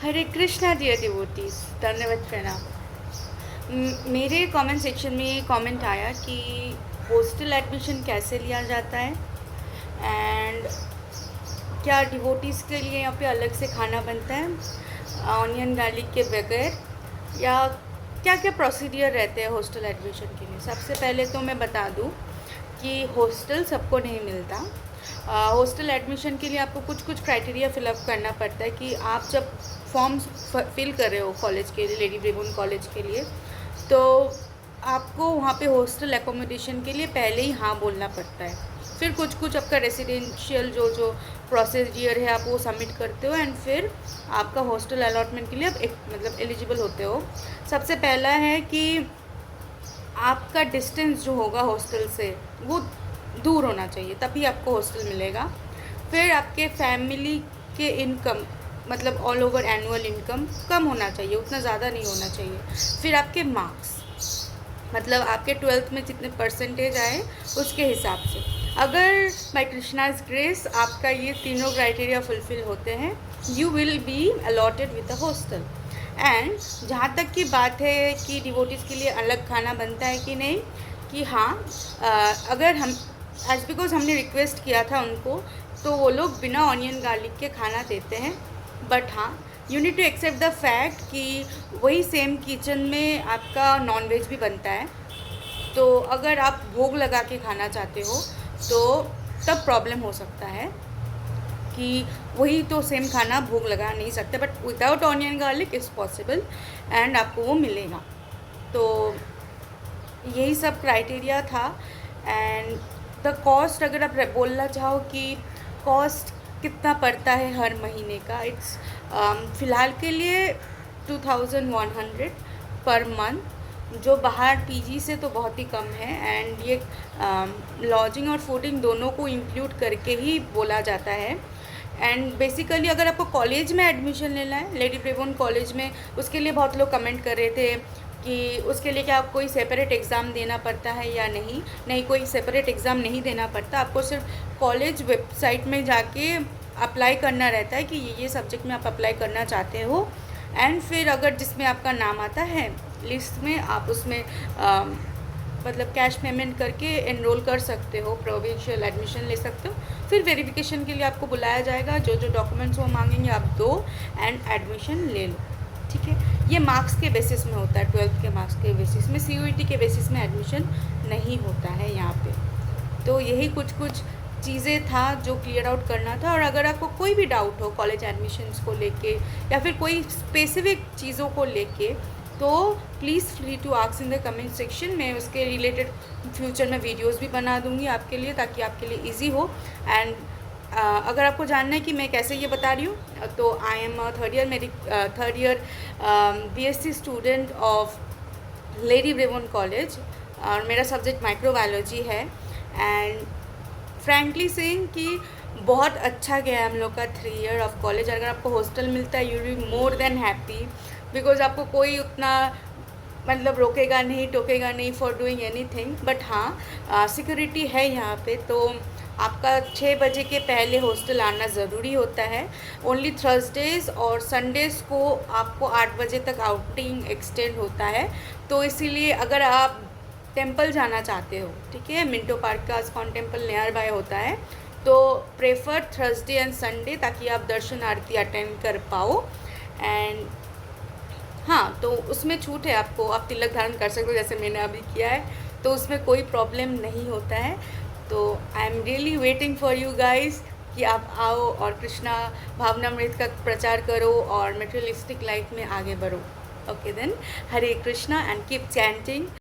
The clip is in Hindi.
हरे कृष्णा डियर डिवोटीज, धन्यवाद प्रणाम। मेरे कमेंट सेक्शन में ये कमेंट आया कि हॉस्टल एडमिशन कैसे लिया जाता है एंड क्या डिवोटीज़ के लिए यहाँ पे अलग से खाना बनता है ऑनियन गार्लिक के बगैर, या क्या क्या प्रोसीडियर रहते हैं हॉस्टल एडमिशन के लिए। सबसे पहले तो मैं बता दूँ कि हॉस्टल सबको नहीं मिलता। हॉस्टल एडमिशन के लिए आपको कुछ कुछ क्राइटेरिया फिलअप करना पड़ता है कि आप जब फॉर्म्स फिल कर रहे हो कॉलेज के लिए, लेडी ब्रेबोन कॉलेज के लिए, तो आपको वहाँ पे हॉस्टल एकोमोडेशन के लिए पहले ही हाँ बोलना पड़ता है। फिर कुछ कुछ आपका रेसिडेंशियल जो जो प्रोसीजर है आप वो सबमिट करते हो एंड फिर आपका हॉस्टल अलॉटमेंट के लिए आप मतलब एलिजिबल होते हो। सबसे पहला है कि आपका डिस्टेंस जो होगा हॉस्टल से वो दूर होना चाहिए, तभी आपको हॉस्टल मिलेगा। फिर आपके फैमिली के इनकम मतलब ऑल ओवर एनुअल इनकम कम होना चाहिए, उतना ज़्यादा नहीं होना चाहिए। फिर आपके मार्क्स मतलब आपके 12th में जितने परसेंटेज आए उसके हिसाब से। अगर बाय कृष्णाज ग्रेस आपका ये तीनों क्राइटेरिया फुलफिल होते हैं, you will be allotted with the hostel. And जहाँ तक की बात है कि डिवोटीज़ के लिए अलग खाना बनता है कि नहीं, कि हाँ, अगर हम एज बिकॉज हमने रिक्वेस्ट किया था उनको, तो वो लोग बिना ऑनियन गार्लिक के खाना देते हैं। बट हाँ, you need to accept the fact कि वही सेम किचन में आपका नॉन वेज भी बनता है। तो अगर आप भोग लगा के खाना चाहते हो तो तब प्रॉब्लम हो सकता है कि वही तो सेम खाना भोग लगा नहीं सकते, but without onion garlic is possible and आपको वो मिलेगा। तो यही सब क्राइटेरिया था। एंड द कॉस्ट, अगर आप बोलना चाहो कि कॉस्ट कितना पड़ता है हर महीने का, इट्स फ़िलहाल के लिए 2100 पर मंथ, जो बाहर पीजी से तो बहुत ही कम है। एंड ये लॉजिंग और फूडिंग दोनों को इंक्लूड करके ही बोला जाता है। एंड बेसिकली अगर आपको कॉलेज में एडमिशन लेना है, लेडी ब्रेबोन कॉलेज में, उसके लिए बहुत लोग कमेंट कर रहे थे कि उसके लिए क्या आप कोई सेपरेट एग्ज़ाम देना पड़ता है या नहीं। नहीं, कोई सेपरेट एग्ज़ाम नहीं देना पड़ता, आपको सिर्फ कॉलेज वेबसाइट में जाके अप्लाई करना रहता है कि ये सब्जेक्ट में आप अप्लाई करना चाहते हो। एंड फिर अगर जिसमें आपका नाम आता है लिस्ट में, आप उसमें मतलब कैश पेमेंट करके एनरोल कर सकते हो, प्रोविंशियल एडमिशन ले सकते हो। फिर वेरिफिकेशन के लिए आपको बुलाया जाएगा, जो जो डॉक्यूमेंट्स वो मांगेंगे आप दो एंड एडमिशन ले लो, ठीक है। ये मार्क्स के बेसिस में होता है, 12th के मार्क्स के बेसिस में, CUET के बेसिस में एडमिशन नहीं होता है यहाँ पे। तो यही कुछ कुछ चीज़ें था जो क्लियर आउट करना था। और अगर आपको कोई भी डाउट हो कॉलेज एडमिशन्स को लेके या फिर कोई स्पेसिफिक चीज़ों को लेके, तो please free to ask in the comment section. मैं उसके रिलेटेड फ्यूचर में वीडियोस भी बना दूँगी आपके लिए, ताकि आपके लिए इजी हो। एंड अगर आपको जानना है कि मैं कैसे ये बता रही हूँ, तो I am third year BSc student of lady Brabourne college, और मेरा सब्जेक्ट माइक्रोबायोलॉजी है। एंड फ्रैंकली सेइंग कि बहुत अच्छा गया हम लोग का 3 ईयर ऑफ कॉलेज। अगर आपको हॉस्टल मिलता है, you will be more than happy, because आपको कोई उतना मतलब रोकेगा नहीं, टोकेगा नहीं फॉर डूइंग एनीथिंग। बट हाँ, सिक्योरिटी है यहाँ पे, तो आपका 6 बजे के पहले हॉस्टल आना ज़रूरी होता है। ओनली थर्सडेज़ और संडेज़ को आपको 8 बजे तक आउटिंग एक्सटेंड होता है। तो इसीलिए अगर आप टेंपल जाना चाहते हो, ठीक है, मिंटो पार्क का इस्कॉन टेंपल नियर बाय होता है, तो प्रेफर थर्सडे एंड संडे, ताकि आप दर्शन आरती अटेंड कर पाओ। एंड हाँ, तो उसमें छूट है आपको, आप तिलक धारण कर सकते हो जैसे मैंने अभी किया है, तो उसमें कोई प्रॉब्लम नहीं होता है। तो I am really waiting for you guys कि आप आओ और कृष्णा भावनामृत का प्रचार करो और मटेरियलिस्टिक लाइफ में आगे बढ़ो। Okay then, Hare Krishna and keep chanting.